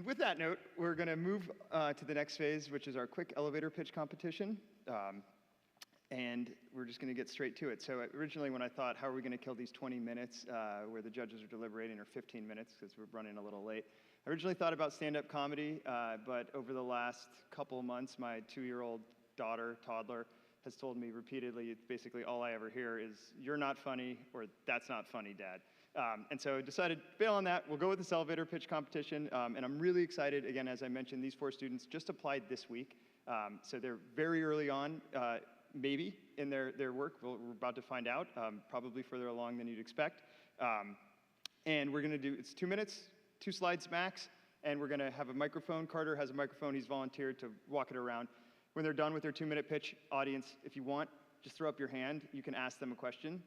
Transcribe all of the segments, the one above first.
And with that note, we're going to move to the next phase, which is our quick elevator pitch competition. And we're just going to get straight to it. So originally when I thought, how are we going to kill these 20 minutes where the judges are deliberating, or 15 minutes because we're running a little late, I originally thought about stand-up comedy, but over the last couple of months, my 2-year-old daughter, toddler, has told me repeatedly, basically all I ever hear is, "You're not funny," or "That's not funny, Dad." And so I decided to bail on that. We'll go with this elevator pitch competition. And I'm really excited. Again, as I mentioned, these 4 students just applied this week. So they're very early on, maybe, in their work. We're about to find out, probably further along than you'd expect. And we're going to do, it's 2 minutes, 2 slides max. And we're going to have a microphone. Carter has a microphone. He's volunteered to walk it around. When they're done with their 2-minute pitch, audience, if you want, just throw up your hand. You can ask them a question.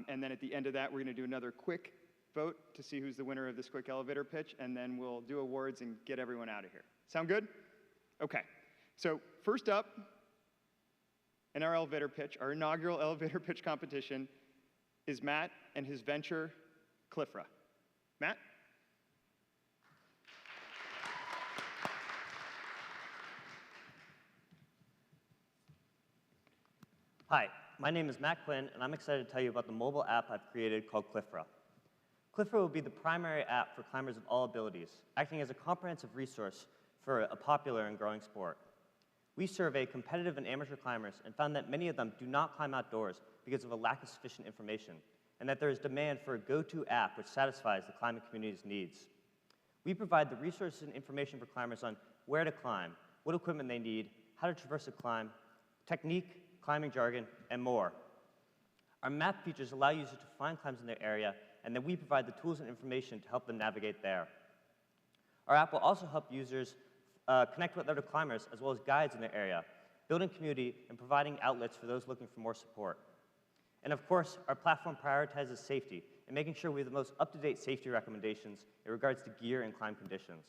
And then at the end of that, we're going to do another quick vote to see who's the winner of this quick elevator pitch. And then we'll do awards and get everyone out of here. Sound good? OK. So first up in our elevator pitch, our inaugural elevator pitch competition, is Matt and his venture, Klifra. Matt? Hi, my name is Matt Quinn, and I'm excited to tell you about the mobile app I've created called Klifra. Klifra will be the primary app for climbers of all abilities, acting as a comprehensive resource for a popular and growing sport. We surveyed competitive and amateur climbers and found that many of them do not climb outdoors because of a lack of sufficient information, and that there is demand for a go-to app which satisfies the climbing community's needs. We provide the resources and information for climbers on where to climb, what equipment they need, how to traverse a climb, technique, climbing jargon, and more. Our map features allow users to find climbs in their area, and then we provide the tools and information to help them navigate there. Our app will also help users connect with other climbers as well as guides in their area, building community and providing outlets for those looking for more support. And of course, our platform prioritizes safety and making sure we have the most up-to-date safety recommendations in regards to gear and climb conditions.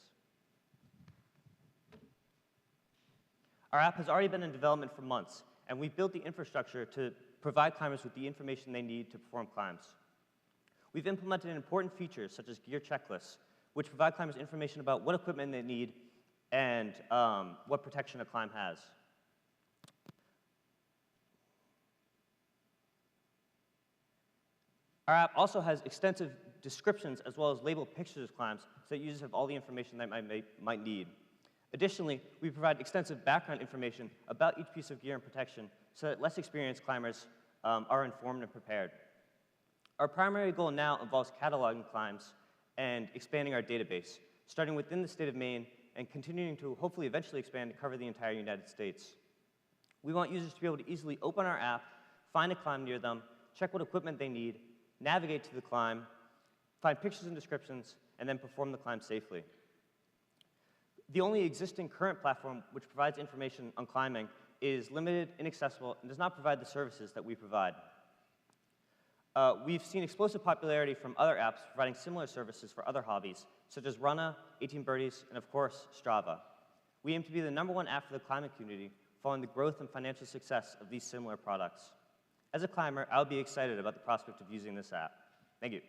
Our app has already been in development for months, and we've built the infrastructure to provide climbers with the information they need to perform climbs. We've implemented important features such as gear checklists, which provide climbers information about what equipment they need and what protection a climb has. Our app also has extensive descriptions as well as labeled pictures of climbs so that users have all the information they might need. Additionally, we provide extensive background information about each piece of gear and protection so that less experienced climbers are informed and prepared. Our primary goal now involves cataloging climbs and expanding our database, starting within the state of Maine and continuing to hopefully eventually expand to cover the entire United States. We want users to be able to easily open our app, find a climb near them, check what equipment they need, navigate to the climb, find pictures and descriptions, and then perform the climb safely. The only existing current platform which provides information on climbing is limited, inaccessible, and does not provide the services that we provide. We've seen explosive popularity from other apps providing similar services for other hobbies, such as Runna, 18 Birdies, and of course, Strava. We aim to be the #1 app for the climbing community, following the growth and financial success of these similar products. As a climber, I'll be excited about the prospect of using this app. Thank you.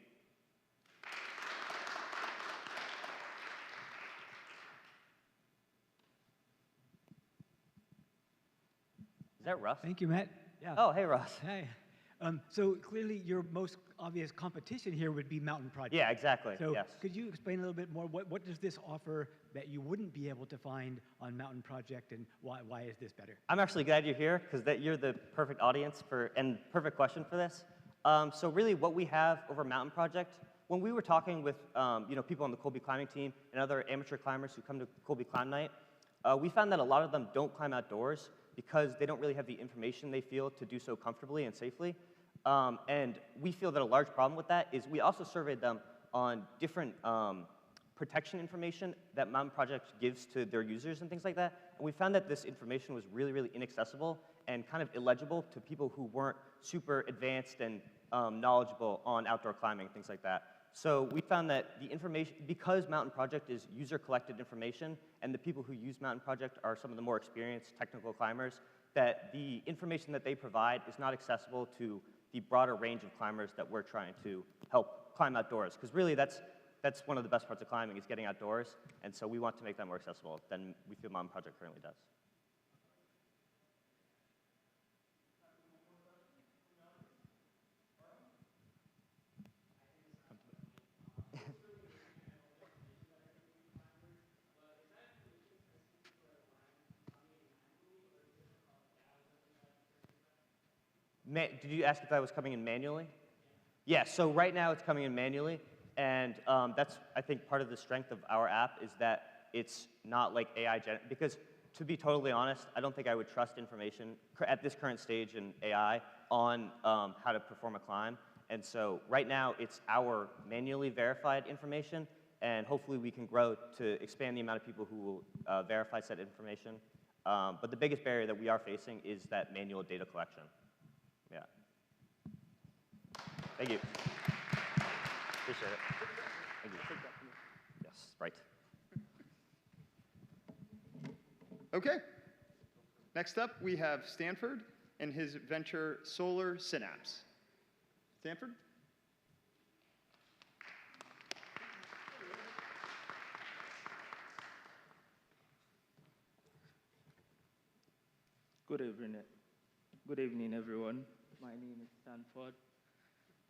Is that Russ? Thank you, Matt. Yeah. Oh, hey, Russ. Hey. So clearly, your most obvious competition here would be Mountain Project. Yeah, exactly. So yes. could you explain a little bit more? What does this offer that you wouldn't be able to find on Mountain Project, and why is this better? I'm actually glad you're here, because you're the perfect audience and perfect question for this. So really, what we have over Mountain Project, when we were talking with people on the Colby climbing team and other amateur climbers who come to Colby Climb Night, we found that a lot of them don't climb outdoors because they don't really have the information they feel to do so comfortably and safely. And we feel that a large problem with that is we also surveyed them on different protection information that Mountain Project gives to their users and things like that. And we found that this information was really, really inaccessible and kind of illegible to people who weren't super advanced and knowledgeable on outdoor climbing, things like that. So we found that the information, because Mountain Project is user-collected information, and the people who use Mountain Project are some of the more experienced technical climbers, that the information that they provide is not accessible to the broader range of climbers that we're trying to help climb outdoors. Because really, that's that's one of the best parts of climbing is getting outdoors, and so we want to make that more accessible than we feel Mountain Project currently does. Did you ask if that was coming in manually? Yeah, so right now it's coming in manually, and that's, I think, part of the strength of our app is that it's not like AI because to be totally honest, I don't think I would trust information at this current stage in AI on how to perform a climb. And so right now it's our manually verified information, and hopefully we can grow to expand the amount of people who will verify said information. But the biggest barrier that we are facing is that manual data collection. Yeah. Thank you. Appreciate it. Thank you. Yes, right. Okay. Next up, we have Stanford and his venture SolarSynapse. Stanford? Good evening, everyone. My name is Stanford,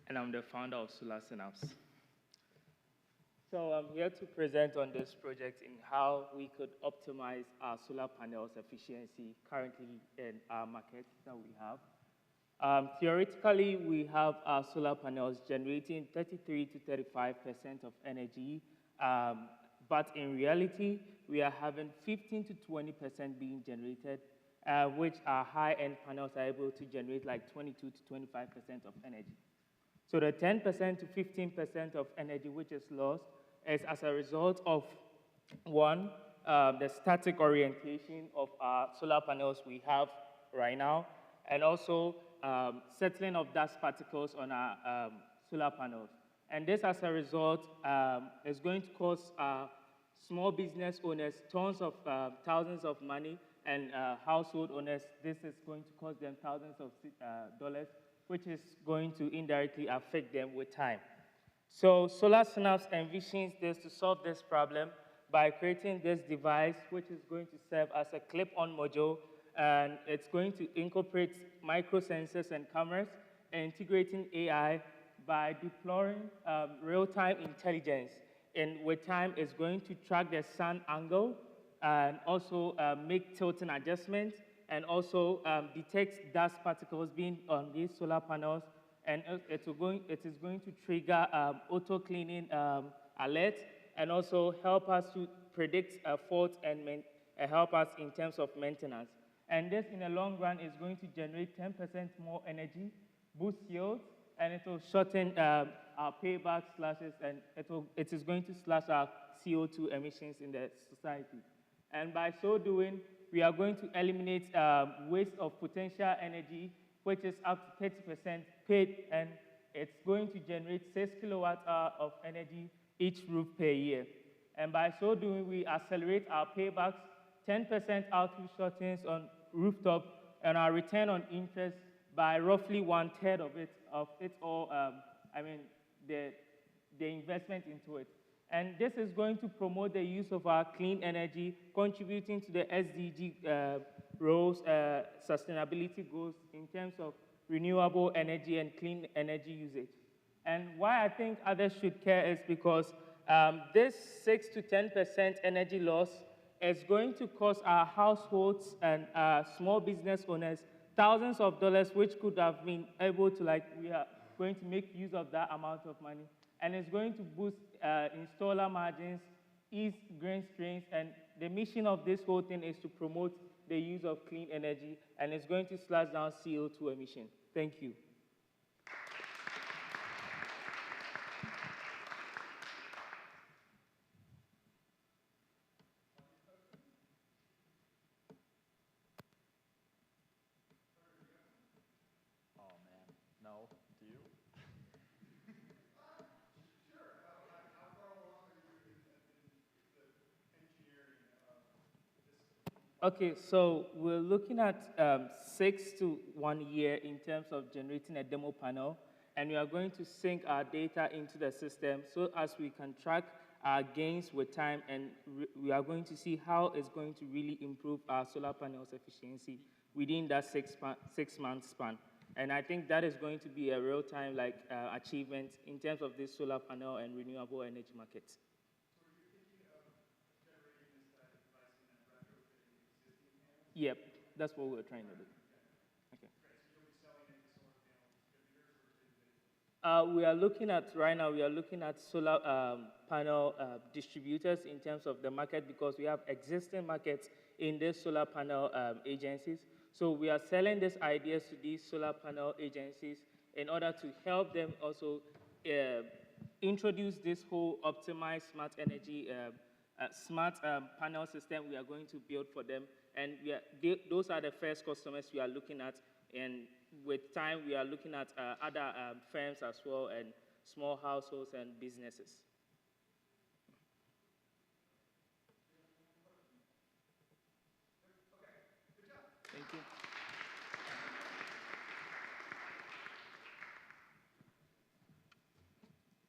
and I'm the founder of SolarSynapse. So I'm here to present on this project in how we could optimize our solar panels efficiency currently in our market that we have. Theoretically, we have our solar panels generating 33 to 35% of energy, but in reality, we are having 15 to 20% being generated, which our high-end panels are able to generate like 22 to 25% of energy. So the 10% to 15% of energy which is lost is as a result of, one, the static orientation of our solar panels we have right now, and also settling of dust particles on our solar panels. And this, as a result, is going to cost small business owners tons of thousands of money, and household owners, this is going to cost them thousands of dollars, which is going to indirectly affect them with time. So SolarSynapse envisions this to solve this problem by creating this device, which is going to serve as a clip-on module, and it's going to incorporate microsensors and cameras, and integrating AI by deploying real-time intelligence. And with time, it's going to track the sun angle, and also make tilting adjustments, and also detect dust particles being on these solar panels, and it is going to trigger auto-cleaning alerts, and also help us to predict faults and help us in terms of maintenance. And this, in the long run, is going to generate 10% more energy, boost yields, and it will shorten our payback slashes, and it is going to slash our CO2 emissions in the society. And by so doing, we are going to eliminate waste of potential energy, which is up to 30% paid, and it's going to generate 6 kilowatt-hours of energy each roof per year. And by so doing, we accelerate our paybacks, 10% output shortens on rooftop, and our return on interest by roughly 1/3 of it all, the investment into it. And this is going to promote the use of our clean energy, contributing to the SDG sustainability goals in terms of renewable energy and clean energy usage. And why I think others should care is because this 6 to 10% energy loss is going to cost our households and small business owners thousands of dollars, which could have been able to, we are going to make use of that amount of money. And it's going to boost installer margins, ease grain strains, and the mission of this whole thing is to promote the use of clean energy, and it's going to slash down CO2 emissions. Thank you. Oh, man. No. Do you? Okay, so we're looking at 6 to 1 year in terms of generating a demo panel. and we are going to sync our data into the system so as we can track our gains with time, and we are going to see how it's going to really improve our solar panels efficiency within that 6-month span. And I think that is going to be a real-time achievement in terms of this solar panel and renewable energy market. So are you thinking of generating this type of device and then retrofitting existing panels? Yep, that's what we're trying to do. Okay. Great. So you'll be selling it to solar panel distributors or to individuals? We are looking at, right now, we are looking at solar panel distributors in terms of the market, because we have existing markets in these solar panel agencies. So we are selling these ideas to these solar panel agencies in order to help them also introduce this whole optimized smart energy, smart panel system we are going to build for them. And those are the first customers we are looking at. And with time, we are looking at other firms as well, and small households and businesses. Thank you.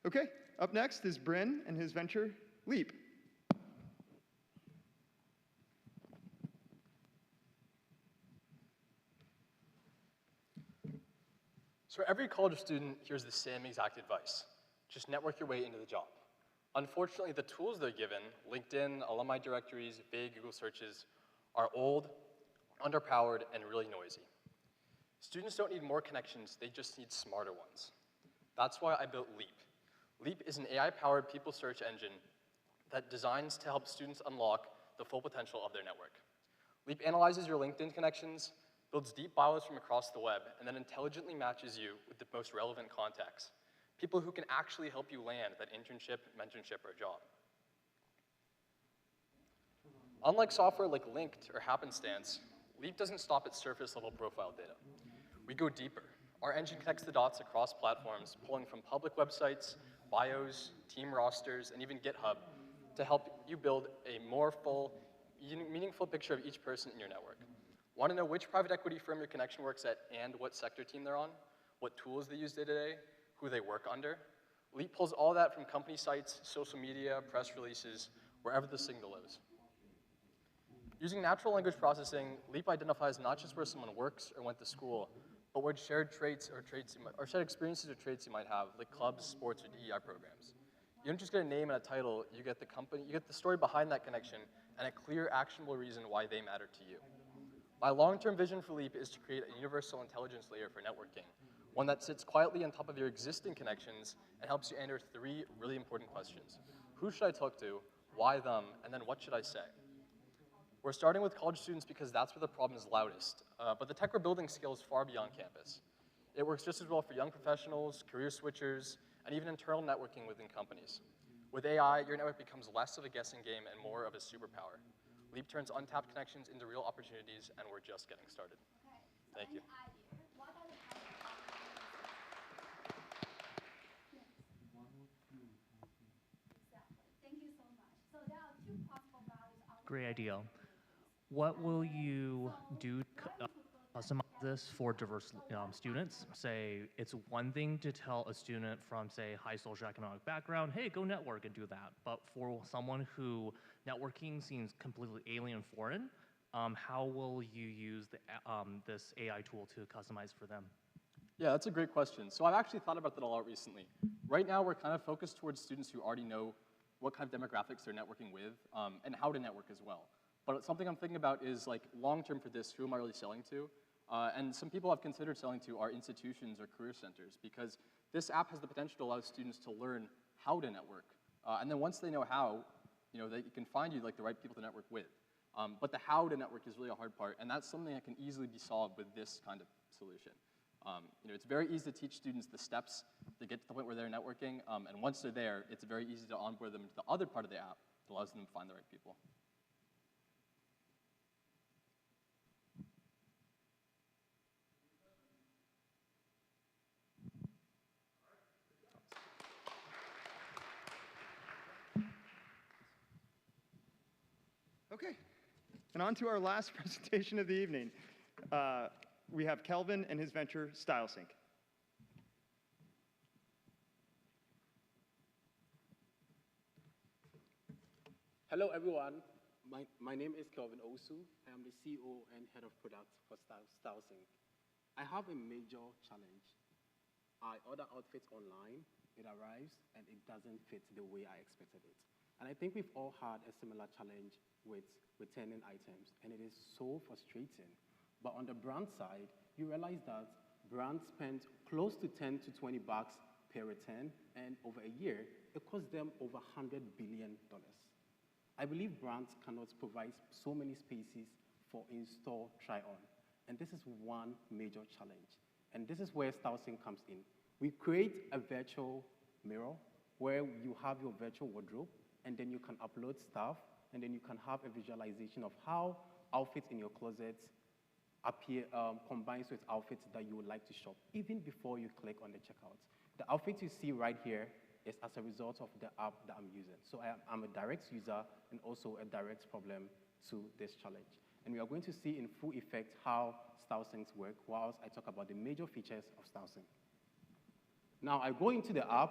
Okay, up next is Bryn and his venture, Leep. So every college student hears the same exact advice. Just network your way into the job. Unfortunately, the tools they're given, LinkedIn, alumni directories, vague Google searches, are old, underpowered, and really noisy. Students don't need more connections, they just need smarter ones. That's why I built Leep. Leep is an AI-powered people search engine that designs to help students unlock the full potential of their network. Leep analyzes your LinkedIn connections, builds deep bios from across the web, and then intelligently matches you with the most relevant contacts, people who can actually help you land that internship, mentorship, or job. Unlike software like Linked or Happenstance, Leep doesn't stop at surface-level profile data. We go deeper. Our engine connects the dots across platforms, pulling from public websites, bios, team rosters, and even GitHub to help you build a more full, meaningful picture of each person in your network. Want to know which private equity firm your connection works at and what sector team they're on? What tools they use day-to-day? Who they work under? Leep pulls all that from company sites, social media, press releases, wherever the signal is. Using natural language processing, Leep identifies not just where someone works or went to school, but what shared traits or shared experiences or traits you might have, like clubs, sports, or DEI programs. You don't just get a name and a title, you get the company, you get the story behind that connection, and a clear, actionable reason why they matter to you. My long-term vision for Leep is to create a universal intelligence layer for networking, one that sits quietly on top of your existing connections and helps you answer 3 really important questions. Who should I talk to? Why them? And then what should I say? We're starting with college students because that's where the problem is loudest, but the tech we're building scales far beyond campus. It works just as well for young professionals, career switchers, and even internal networking within companies. With AI, your network becomes less of a guessing game and more of a superpower. Leep turns untapped connections into real opportunities, and we're just getting started. Thank you. Thank you so much. So there are 2 possible values. Great idea. What will you do to customize this for diverse students? Say, it's one thing to tell a student from, say, high socioeconomic background, hey, go network and do that. But for someone who networking seems completely alien foreign, how will you use this AI tool to customize for them? Yeah, that's a great question. So I've actually thought about that a lot recently. Right now, we're kind of focused towards students who already know what kind of demographics they're networking with, and how to network as well. But something I'm thinking about is, like, long-term for this, who am I really selling to? And some people I've considered selling to are institutions or career centers, because this app has the potential to allow students to learn how to network. And then once they know how, they can find you, like, the right people to network with. But the how to network is really a hard part, and that's something that can easily be solved with this kind of solution. It's very easy to teach students the steps to get to the point where they're networking, and once they're there, it's very easy to onboard them to the other part of the app that allows them to find the right people. Okay, and on to our last presentation of the evening. We have Kelvin and his venture, StyleSync. Hello, everyone. My name is Kelvin Owusu. I am the CEO and head of product for StyleSync. I have a major challenge. I order outfits online, it arrives, and it doesn't fit the way I expected it. And I think we've all had a similar challenge with returning items, and it is so frustrating. But on the brand side, you realize that brands spend close to 10 to 20 bucks per return, and over a year, it costs them over $100 billion. I believe brands cannot provide so many spaces for in-store try-on, and this is one major challenge. And this is where StyleSync comes in. We create a virtual mirror where you have your virtual wardrobe, and then you can upload stuff, and then you can have a visualization of how outfits in your closet appear, combines with outfits that you would like to shop, even before you click on the checkout. The outfit you see right here is as a result of the app that I'm using. So I'm a direct user and also a direct problem to this challenge. And we are going to see in full effect how StyleSync work whilst I talk about the major features of StyleSync. Now I go into the app,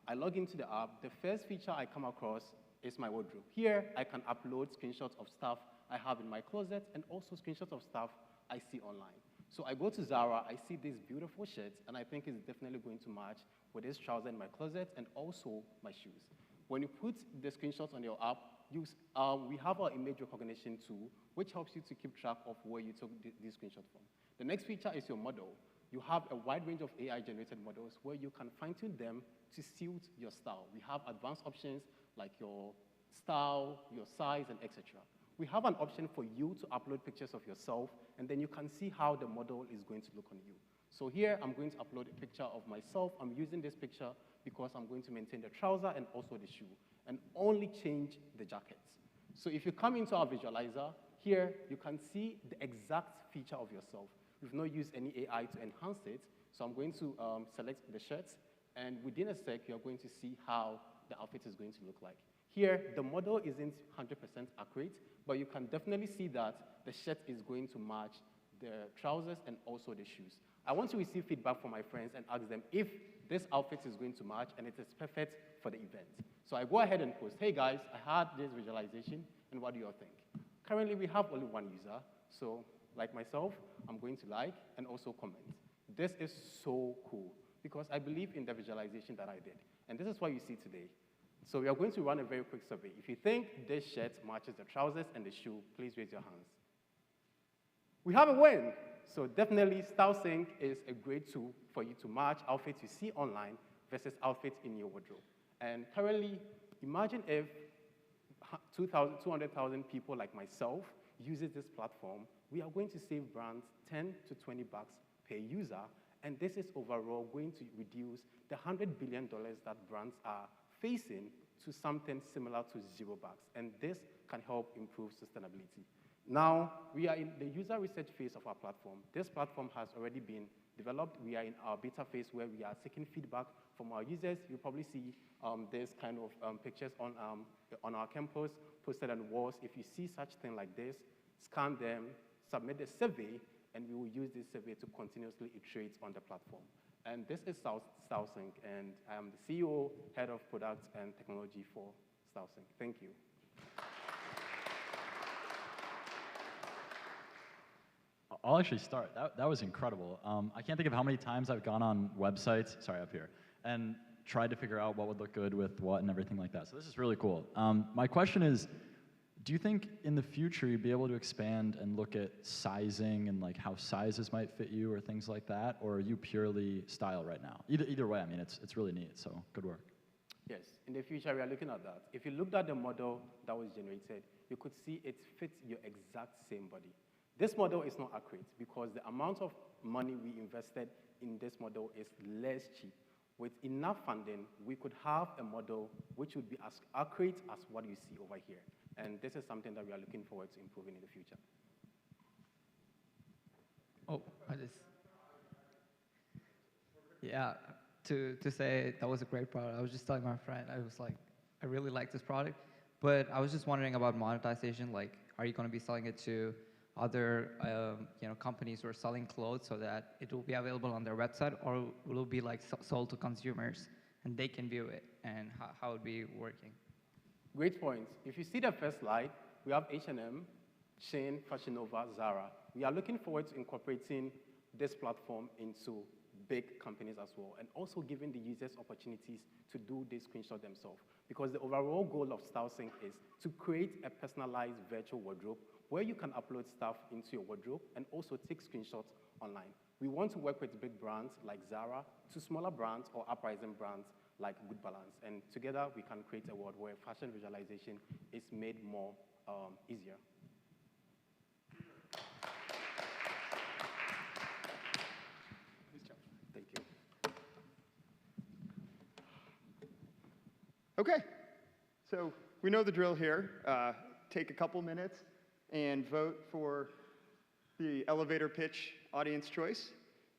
I log into the app. The first feature I come across is my wardrobe. Here I can upload screenshots of stuff I have in my closet and also screenshots of stuff I see online. So I go to Zara, I see these beautiful shirts, and I think it's definitely going to match with this trouser in my closet and also my shoes. When you put the screenshots on your app, we have our image recognition tool, which helps you to keep track of where you took these screenshots from. The next feature is your model. You have a wide range of AI-generated models where you can fine-tune them to suit your style. We have advanced options like your style, your size, and etc. We have an option for you to upload pictures of yourself, and then you can see how the model is going to look on you. So here, I'm going to upload a picture of myself. I'm using this picture because I'm going to maintain the trouser and also the shoe, and only change the jackets. So if you come into our visualizer, here, you can see the exact feature of yourself. We've not used any AI to enhance it, so I'm going to select the shirts, and within a sec, you're going to see how the outfit is going to look like. Here, the model isn't 100% accurate, but you can definitely see that the shirt is going to match the trousers and also the shoes. I want to receive feedback from my friends and ask them if this outfit is going to match and it is perfect for the event. So I go ahead and post, hey guys, I had this visualization, and what do you all think? Currently, we have only one user, so like myself, I'm going to like and also comment. This is so cool because I believe in the visualization that I did, and this is what you see today. So we are going to run a very quick survey. If you think this shirt matches the trousers and the shoe, please raise your hands. We have a win. So definitely, StyleSync is a great tool for you to match outfits you see online versus outfits in your wardrobe. And currently, imagine if 200,000 people like myself uses this platform, we are going to save brands 10 to 20 bucks per user, and this is overall going to reduce the $100 billion that brands are facing to something similar to $0, and this can help improve sustainability. Now, we are in the user research phase of our platform. This platform has already been developed. We are in our beta phase where we are taking feedback from our users. You'll probably see this kind of pictures on our campus, posted on walls. If you see such thing like this, scan them, submit a survey, and we will use this survey to continuously iterate on the platform. And this is StyleSync, and I am the CEO, head of product and technology for StyleSync. Thank you. I'll actually start. That was incredible. I can't think of how many times I've gone on websites, sorry, up here, and tried to figure out what would look good with what and everything like that. So this is really cool. My question is, do you think in the future you'd be able to expand and look at sizing and like how sizes might fit you or things like that, or are you purely style right now? Either way, I mean, it's really neat, so good work. Yes, in the future we are looking at that. If you looked at the model that was generated, you could see it fits your exact same body. This model is not accurate because the amount of money we invested in this model is less cheap. With enough funding, we could have a model which would be as accurate as what you see over here. And this is something that we are looking forward to improving in the future. Oh, yeah, to say that was a great product. I was just telling my friend, I was like, I really like this product, but I was just wondering about monetization. Like, are you going to be selling it to other companies who are selling clothes so that it will be available on their website, or will it be like sold to consumers and they can view it, and how it would be working? Great point. If you see the first slide, we have H&M, Shein, Fashion Nova, Zara. We are looking forward to incorporating this platform into big companies as well, and also giving the users opportunities to do this screenshot themselves. Because the overall goal of StyleSync is to create a personalized virtual wardrobe where you can upload stuff into your wardrobe and also take screenshots online. We want to work with big brands like Zara to smaller brands or uprising brands like Good Balance. And together we can create a world where fashion visualization is made more easier. Thank you. Okay, so we know the drill here. Take a couple minutes and vote for the elevator pitch audience choice.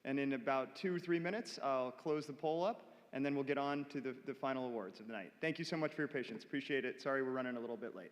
And in about 2 or 3 minutes, I'll close the poll up, and then we'll get on to the final awards of the night. Thank you so much for your patience. Appreciate it. Sorry we're running a little bit late.